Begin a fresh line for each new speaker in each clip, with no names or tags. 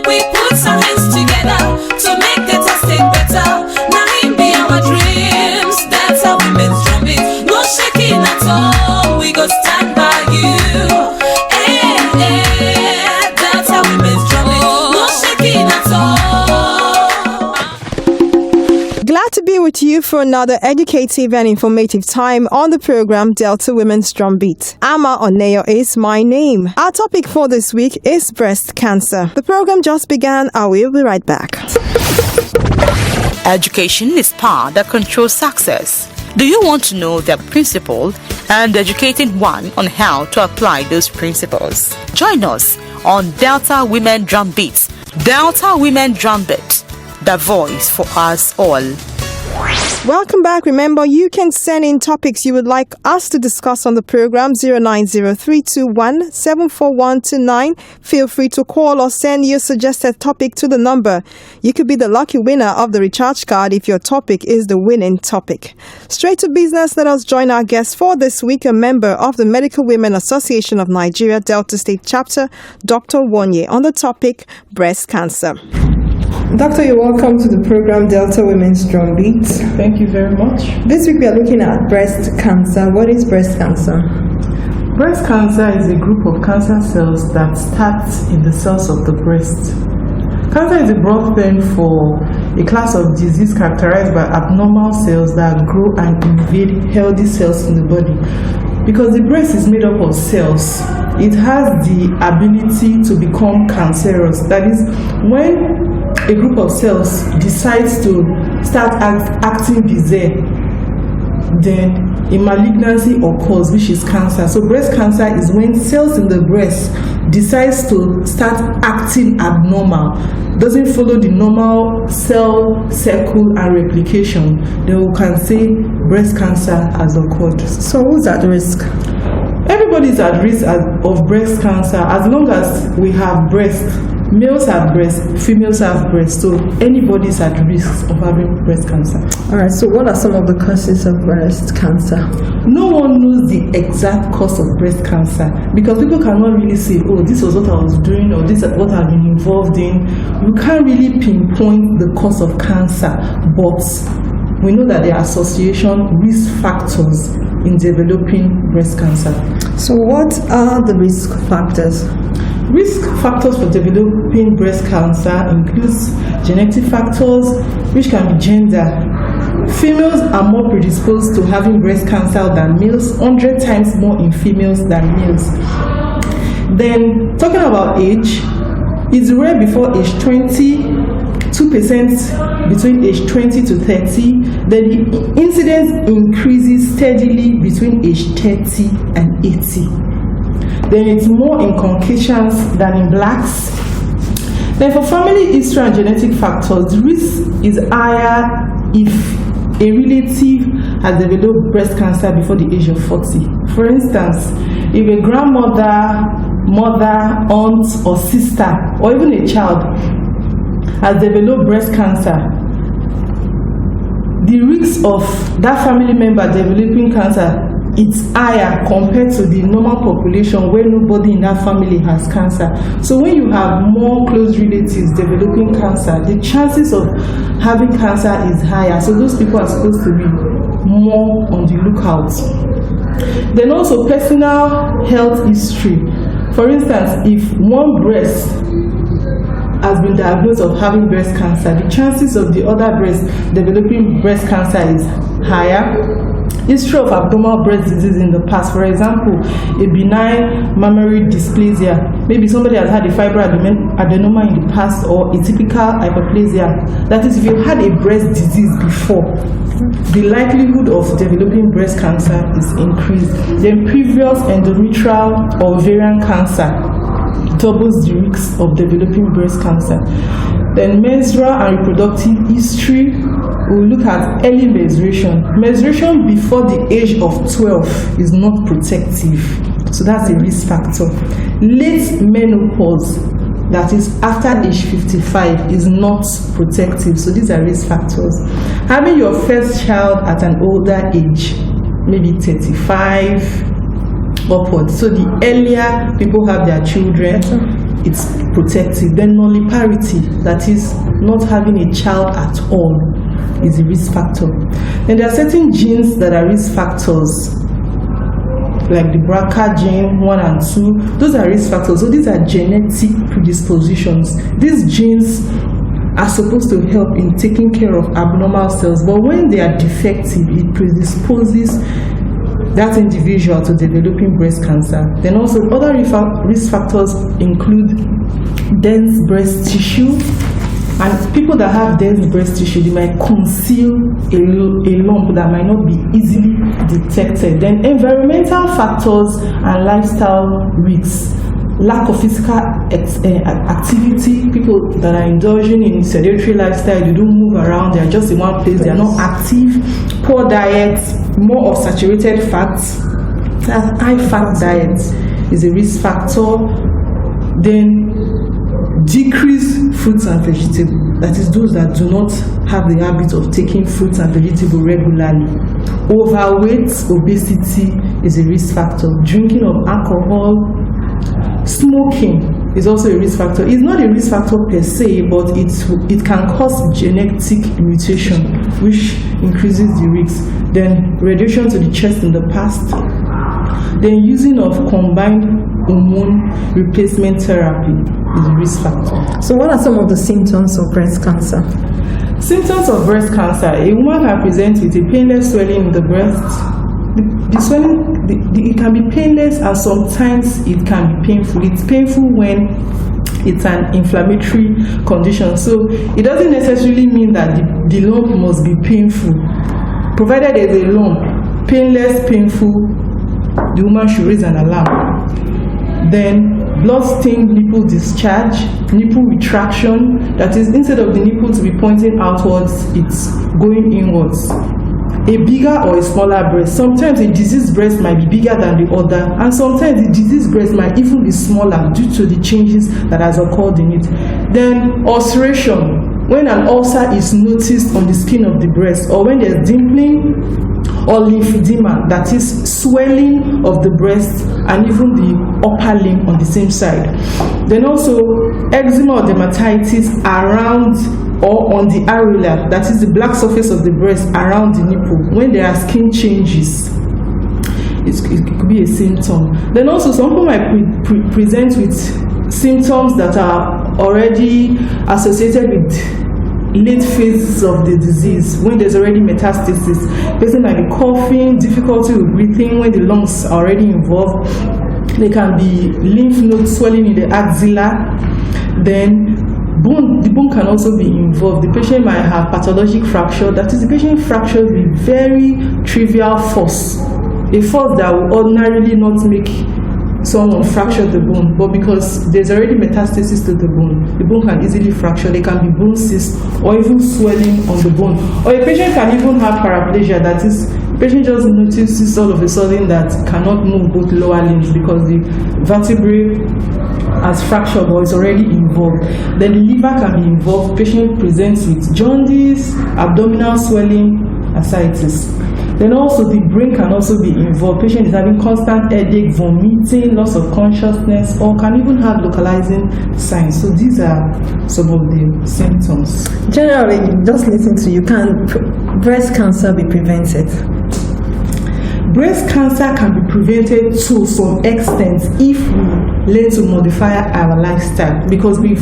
we put our hands together to make the task better. Now him be our dreams. That's how women's drum beat. No shaking at all. We go stand by you. That's how women's drum beat. No shaking at all.
Glad to be with you for another educative and informative time on the program Delta Women's Drumbeat. Ama Oneyo is my name. Our topic for this week is breast cancer. The program just began. I will be right back.
Education is power that controls success. Do you want to know their principles and educating one on how to apply those principles? Join us on Delta Women Drumbeat. Delta Women Drumbeat, the voice for us all.
Welcome back. Remember, you can send in topics you would like us to discuss on the program 090-321-74129. Feel free to call or send your suggested topic to the number. You could be the lucky winner of the recharge card if your topic is the winning topic. Straight to business, let us join our guest for this week, a member of the Medical Women Association of Nigeria Delta State Chapter, Dr. Wonye, on the topic breast cancer. Doctor, you're welcome to the program Delta Women's Drumbeat.
Thank you very much.
This week we are looking at breast cancer. What is breast cancer?
Breast cancer is a group of cancer cells that start in the cells of the breast. Cancer is a broad term for a class of disease characterized by abnormal cells that grow and invade healthy cells in the body. Because the breast is made up of cells, it has the ability to become cancerous. That is, when a group of cells decides to start acting bizarre, then a malignancy occurs, which is cancer. So breast cancer is when cells in the breast decides to start acting abnormal, doesn't follow the normal cell cycle and replication. Then we can say breast cancer has occurred.
So who's at risk?
Everybody is at risk of breast cancer as long as we have breast. Males have breast, females have breast, so anybody is at risk of having breast cancer.
Alright, so what are some of the causes of breast cancer?
No one knows the exact cause of breast cancer because people cannot really say, oh, this was what I was doing or this is what I've been involved in. You can't really pinpoint the cause of cancer, but we know that there are association risk factors in developing breast cancer.
So what are the risk factors?
Risk factors for developing breast cancer includes genetic factors, which can be gender. Females are more predisposed to having breast cancer than males, 100 times more in females than males. Then, talking about age, it's rare before age 20, 2% between age 20 to 30. Then the incidence increases steadily between age 30 and 80. Then it's more in Caucasians than in blacks. Then for family history and genetic factors, the risk is higher if a relative has developed breast cancer before the age of 40. For instance, if a grandmother, mother, aunt or sister, or even a child has developed breast cancer, the risk of that family member developing cancer it's higher compared to the normal population where nobody in that family has cancer. So when you have more close relatives developing cancer, the chances of having cancer is higher. So those people are supposed to be more on the lookout. Then also personal health history. For instance, if one breast has been diagnosed of having breast cancer, the chances of the other breast developing breast cancer is higher. History of abnormal breast disease in the past, for example, a benign mammary dysplasia. Maybe somebody has had a fibroadenoma in the past or a typical hyperplasia. That is, if you had a breast disease before, the likelihood of developing breast cancer is increased. Then previous endometrial or ovarian cancer doubles the risk of developing breast cancer. Then menstrual and reproductive history. We'll look at early menstruation. Menstruation before the age of 12 is not protective, so that's a risk factor. Late menopause, that is after age 55, is not protective, so these are risk factors. Having your first child at an older age, maybe 35 upwards, so the earlier people have their children, it's protective. Then nulliparity, that is not having a child at all, is a risk factor. And there are certain genes that are risk factors, like the BRCA gene 1 and 2. Those are risk factors. So these are genetic predispositions. These genes are supposed to help in taking care of abnormal cells, but when they are defective, it predisposes that individual to developing breast cancer. Then also other risk factors include dense breast tissue, and people that have dense breast tissue, they might conceal a lump that might not be easily detected. Then environmental factors and lifestyle risks. Lack of physical activity, people that are indulging in sedentary lifestyle, they don't move around, they are just in one place, they are not active. Poor diet, more of saturated fats, high fat diet is a risk factor. Then decreased fruits and vegetables, that is those that do not have the habit of taking fruits and vegetables regularly. Overweight, obesity is a risk factor. Drinking of alcohol, smoking is also a risk factor. It's not a risk factor per se, but it can cause genetic mutation, which increases the risk. Then radiation to the chest in the past. Then using of combined hormone replacement therapy is a risk factor.
So what are some of the symptoms of breast cancer?
Symptoms of breast cancer. A woman can present with a painless swelling in the breast. The swelling, it can be painless, and sometimes it can be painful. It's painful when it's an inflammatory condition. So it doesn't necessarily mean that the lump must be painful. Provided there's a lump, painless, painful, the woman should raise an alarm. Then blood-stained nipple discharge, nipple retraction, that is, instead of the nipple to be pointing outwards, it's going inwards. A bigger or a smaller breast. Sometimes a diseased breast might be bigger than the other, and sometimes the diseased breast might even be smaller due to the changes that has occurred in it. Then ulceration, when an ulcer is noticed on the skin of the breast, or when there's dimpling or lymphedema, that is swelling of the breast and even the upper limb on the same side. Then also eczema or dermatitis around or on the areola, that is the black surface of the breast around the nipple. When there are skin changes, it could be a symptom. Then also some people might present with symptoms that are already associated with late phases of the disease, when there's already metastasis. Person might be coughing, difficulty with breathing when the lungs are already involved. There can be lymph node swelling in the axilla. Then the bone can also be involved. The patient might have pathologic fracture, that is, the patient fractures with very trivial force, a force that will ordinarily not make someone fracture the bone, but because there's already metastasis to the bone can easily fracture. There can be bone cysts or even swelling on the bone. Or a patient can even have paraplegia, that is, the patient just notices all of a sudden that cannot move both lower limbs because the vertebrae has fractured or is already involved. Then the liver can be involved. Patient presents with jaundice, abdominal swelling, ascites. Then also the brain can also be involved. Patient is having constant headache, vomiting, loss of consciousness, or can even have localizing signs. So these are some of the symptoms.
Generally, just listening to you, can breast cancer be prevented?
Breast cancer can be prevented to some extent if we learn to modify our lifestyle, because we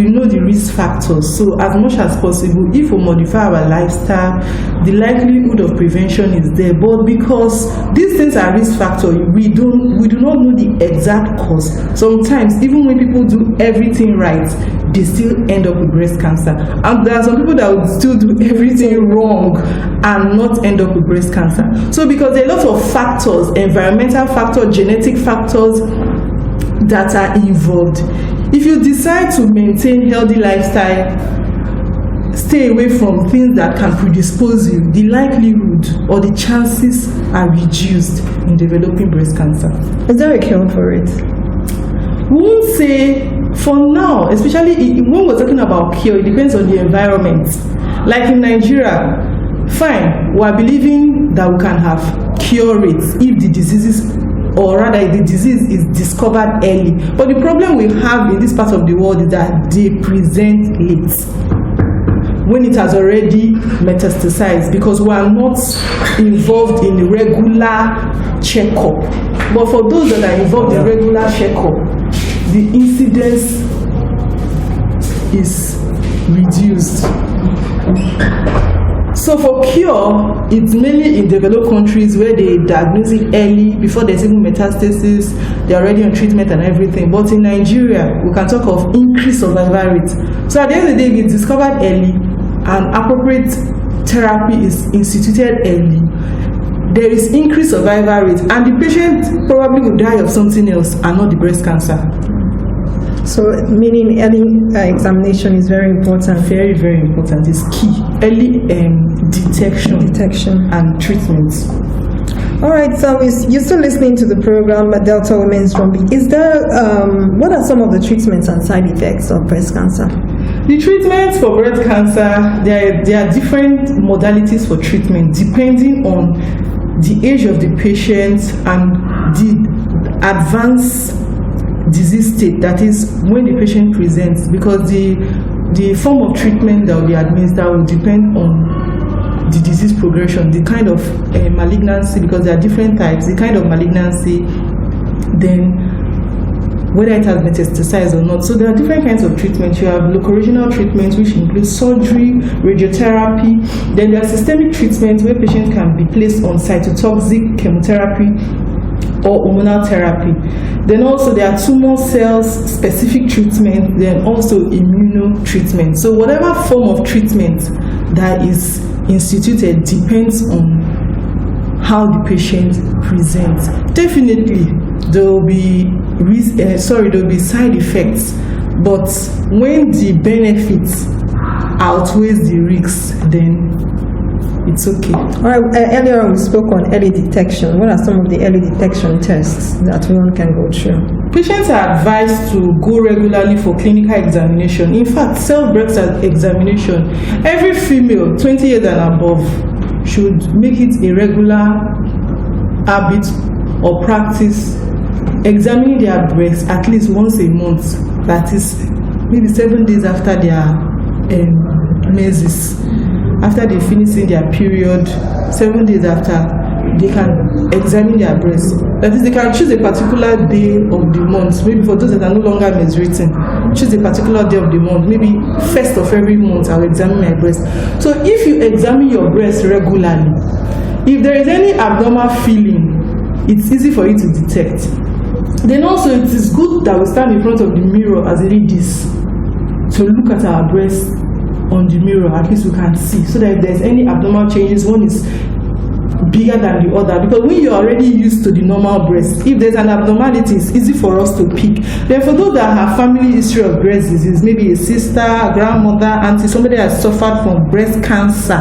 know the risk factors. So as much as possible, if we modify our lifestyle, the likelihood of prevention is there. But because these things are risk factors, we do not know the exact cause. Sometimes even when people do everything right, they still end up with breast cancer. And there are some people that would still do everything wrong and not end up with breast cancer. So because there are lots of factors, environmental factors, genetic factors that are involved. If you decide to maintain healthy lifestyle, stay away from things that can predispose you, the likelihood or the chances are reduced in developing breast cancer.
Is there a cure for it?
We won't say for now, especially when we're talking about cure, it depends on the environment. Like in Nigeria, fine, we are believing that we can have cure rates if the diseases or rather the disease is discovered early. But the problem we have in this part of the world is that they present late, when it has already metastasized, because we are not involved in regular checkup. But for those that are involved in regular checkup, the incidence is reduced. So for cure, it's mainly in developed countries where they diagnose it early, before there's even metastasis, they're already on treatment and everything. But in Nigeria, we can talk of increased survival rate. So at the end of the day, if it's discovered early and appropriate therapy is instituted early, there is increased survival rate, and the patient probably will die of something else and not the breast cancer.
So, meaning early examination is very important.
Very, very important. It's key. Early detection and treatment.
All right, so you're still listening to the program at Delta Women's Drumbeat. Is there, what are some of the treatments and side effects of breast cancer?
The treatments for breast cancer, there are different modalities for treatment depending on the age of the patient and the advanced disease state, that is when the patient presents, because the form of treatment that will be administered will depend on the disease progression, the kind of malignancy, because there are different types, the kind of malignancy, then whether it has metastasized or not. So there are different kinds of treatments. You have locoregional treatments, which includes surgery, radiotherapy. Then there are systemic treatments where patients can be placed on cytotoxic chemotherapy or hormonal therapy. Then also there are tumor cells specific treatment, then also immunotreatment. So whatever form of treatment that is instituted depends on how the patient presents. Definitely there will be side effects, but when the benefits outweighs the risks, then it's okay.
All right. Earlier we spoke on early detection. What are some of the early detection tests that one can go through?
Patients are advised to go regularly for clinical examination. In fact, self-breast examination, every female 20 years and above should make it a regular habit or practice examining their breasts at least once a month. That is maybe 7 days after their menses. After they finish in their period, 7 days after, they can examine their breasts. That is, they can choose a particular day of the month. Maybe for those that are no longer menstruating, choose a particular day of the month. Maybe first of every month, I'll examine my breast. So if you examine your breast regularly, if there is any abnormal feeling, it's easy for you to detect. Then also, it is good that we stand in front of the mirror as ladies to look at our breasts on the mirror. At least we can see, so that if there's any abnormal changes, one is bigger than the other. Because when you're already used to the normal breast, if there's an abnormality, it's easy for us to pick. Then for those that have family history of breast disease, maybe a sister, a grandmother, auntie, somebody has suffered from breast cancer,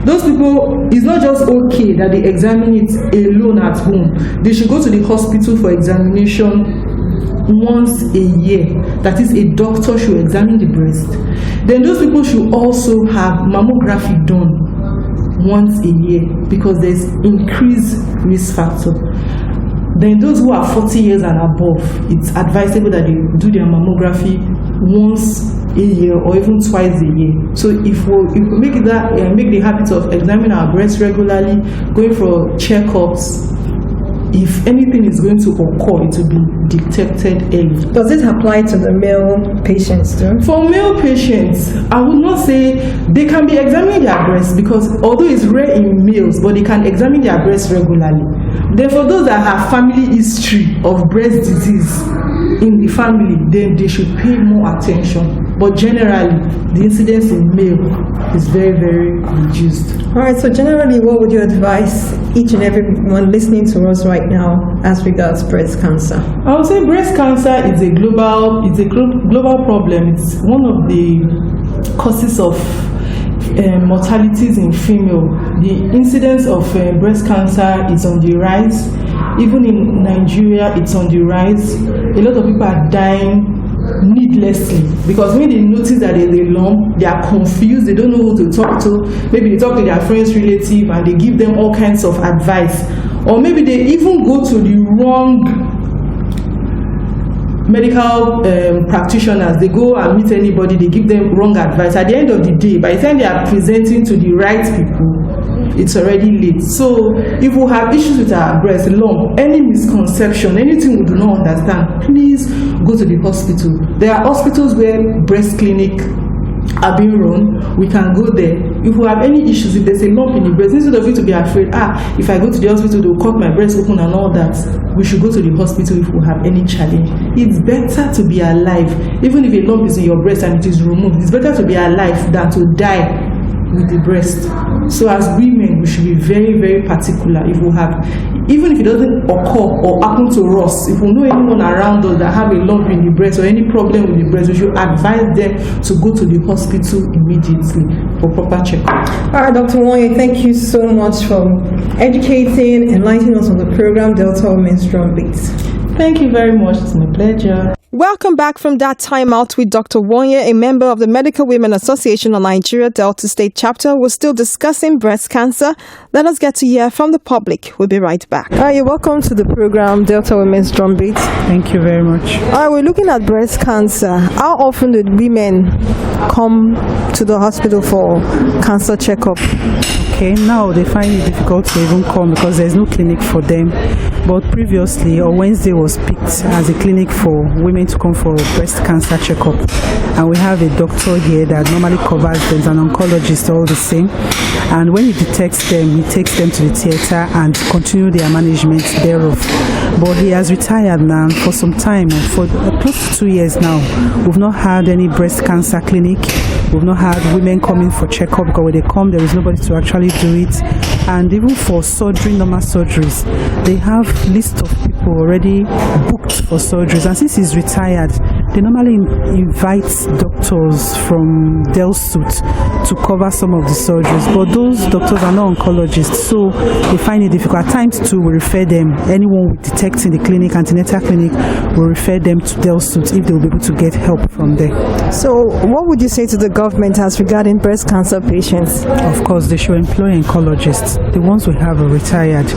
those people, it's not just okay that they examine it alone at home. They should go to the hospital for examination once a year. That is, a doctor should examine the breast. Then those people should also have mammography done once a year, because there's increased risk factor. Then those who are 40 years and above, it's advisable that they do their mammography once a year or even twice a year. So if we make the habit of examining our breasts regularly, going for checkups, if anything is going to occur, it will be detected early.
Does it apply to the male patients too? For
male patients, I would not say they can be examining their breasts, because although it's rare in males, but they can examine their breasts regularly. Then for those that have family history of breast disease in the family, then they should pay more attention. But generally, the incidence in male is very, very reduced.
All right, so generally, what would you advise each and everyone listening to us right now as regards breast cancer?
I would say breast cancer is a global problem. It's one of the causes of mortalities in female. The incidence of breast cancer is on the rise. Even in Nigeria, it's on the rise. A lot of people are dying needlessly, because when they notice that there's a lump, they are confused, they don't know who to talk to. Maybe they talk to their friends, relative, and they give them all kinds of advice, or maybe they even go to the wrong medical practitioners. They go and meet anybody, they give them wrong advice. At the end of the day, by the time they are presenting to the right people, it's already late. So if we have issues with our breast, lump, any misconception, anything we do not understand, please go to the hospital. There are hospitals where breast clinic are being run. We can go there. If we have any issues, if there's a lump in the breast, instead of you to be afraid, if I go to the hospital, they'll cut my breast open and all that, we should go to the hospital if we have any challenge. It's better to be alive. Even if a lump is in your breast and it is removed, it's better to be alive than to die with the breast. So as women, we should be very, very particular. If we have, even if it doesn't occur or happen to us, if we know anyone around us that have a lump in the breast or any problem with the breast, we should advise them to go to the hospital immediately for proper checkup.
All right, Dr. Wanye, thank you so much for educating, enlightening us on the program Delta Women's Drumbeat.
Thank you very much. It's my pleasure.
Welcome back from that time out with Dr. Wanye, a member of the Medical Women Association of Nigeria Delta State Chapter. We're still discussing breast cancer. Let us get to hear from the public. We'll be right back. All right, you're welcome to the program Delta Women's Drumbeat.
Thank you very much.
All right, we're looking at breast cancer. How often do women come to the hospital for cancer checkup?
Okay, now they find it difficult to even come because there's no clinic for them. But previously, or Wednesday was picked as a clinic for women to come for a breast cancer checkup. And we have a doctor here that normally covers them, an oncologist, all the same. And when he detects them, he takes them to the theater and continue their management thereof. But he has retired now for some time, for close to 2 years now. We've not had any breast cancer clinic. We've not had women coming for checkup because when they come, there is nobody to actually do it. And even for surgery, normal surgeries, they have list of people already booked for surgeries. And since he's retired, they normally invite doctors from Delsut to cover some of the surgeries. But those doctors are not oncologists, so they find it difficult. At times too, we refer them, anyone we detect in the clinic, antenatal clinic, we refer them to Delsut if they will be able to get help from there.
So what would you say to the government as regarding breast cancer patients?
Of course, they should employ oncologists. The ones we have are retired.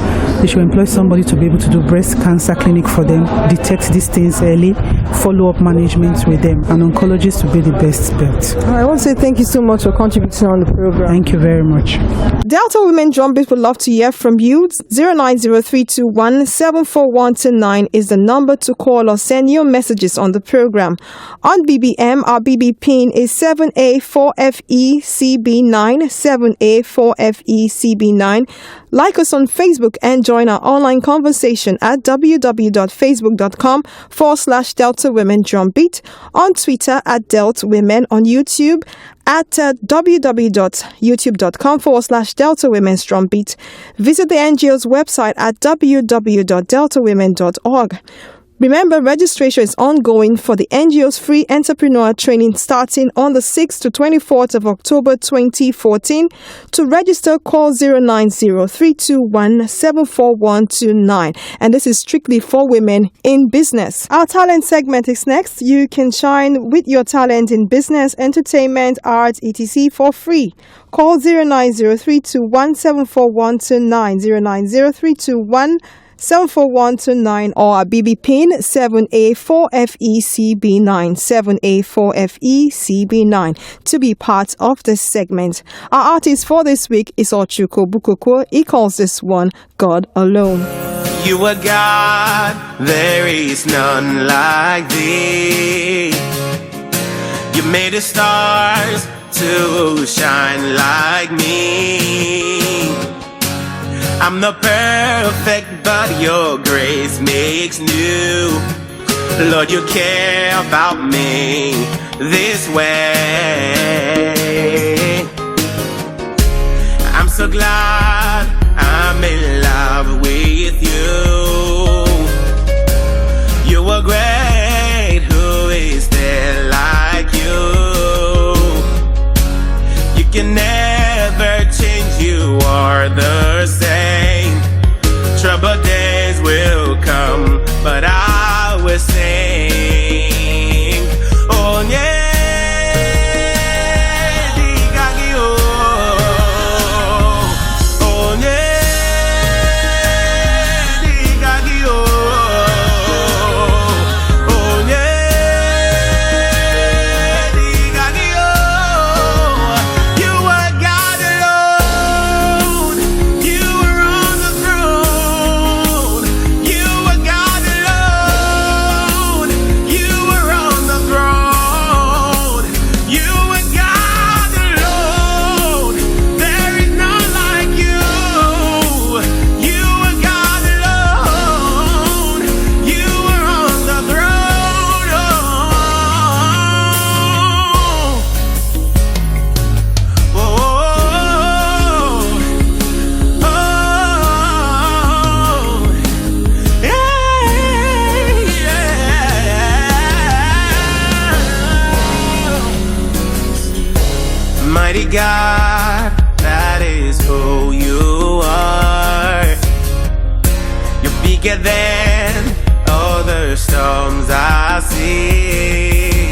They should employ somebody to be able to do breast cancer clinic for them, detect these things early, follow up management with them, and oncologists will be the best bet.
I want to say thank you so much for contributing on the program.
Thank you very much.
Delta Women Drumbeat would love to hear from you. 09032174129 is the number to call or send your messages on the program. On BBM, our BB pin is 7A4FECB9, 7A4FECB9. Like us on Facebook and join our online conversation at www.facebook.com/Delta Women Drumbeat, on Twitter at Delta Women, on YouTube at www.youtube.com/Delta Women's Drumbeat. Visit the NGO's website at www.deltawomen.org. Remember, registration is ongoing for the NGO's free entrepreneur training starting on the 6th to 24th of October 2014. To register, call 090-321-74129. And this is strictly for women in business. Our talent segment is next. You can shine with your talent in business, entertainment, arts, etc. for free. Call 090-321-74129, 090-321-74129, or our BB pin 7A4FECB9, 7A4FECB9 to be part of this segment. Our artist for this week is Ochuko Bukoko. He calls this one God Alone.
You are God, there is none like thee. You made the stars to shine like me. I'm not perfect, but your grace makes new. Lord, you care about me this way. I'm so glad I'm in love with you. You are great, who is there like you? You can never change, you are the same. Troubled days will come, but I will sing. God, that is who you are. You're bigger than all the storms I see.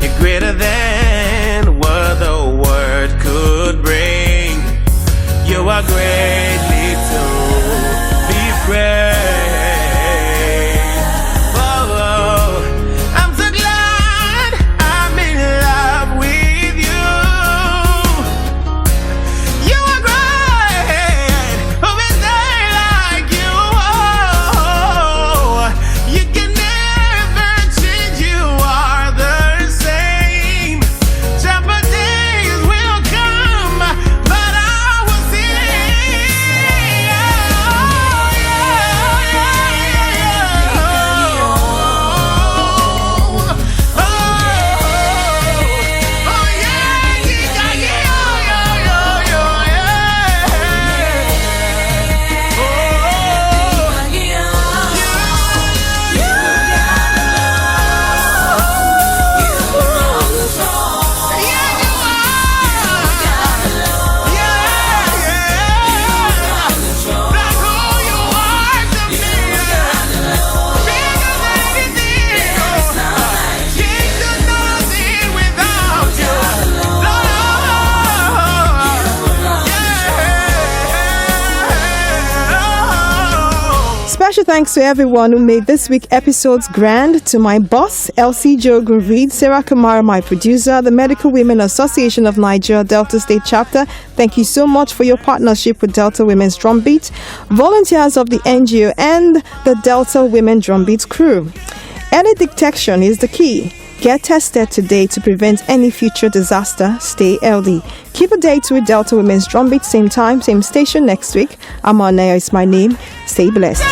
You're greater than what the word could bring. You are greatly to be praised. I'm so glad I'm in love with you. You are great. Who is there like you? You can never change. You are the same. Tougher days will come, but I will sing.
Special thanks to everyone who made this week's episodes grand. To my boss, Elsie Jogun Reed, Sarah Kamara, my producer, the Medical Women Association of Nigeria, Delta State Chapter. Thank you so much for your partnership with Delta Women's Drumbeat, volunteers of the NGO, and the Delta Women Drumbeat crew. Early detection is the key. Get tested today to prevent any future disaster. Stay healthy. Keep a date with Delta Women's Drumbeat, same time, same station next week. Amaneo is my name. Stay blessed.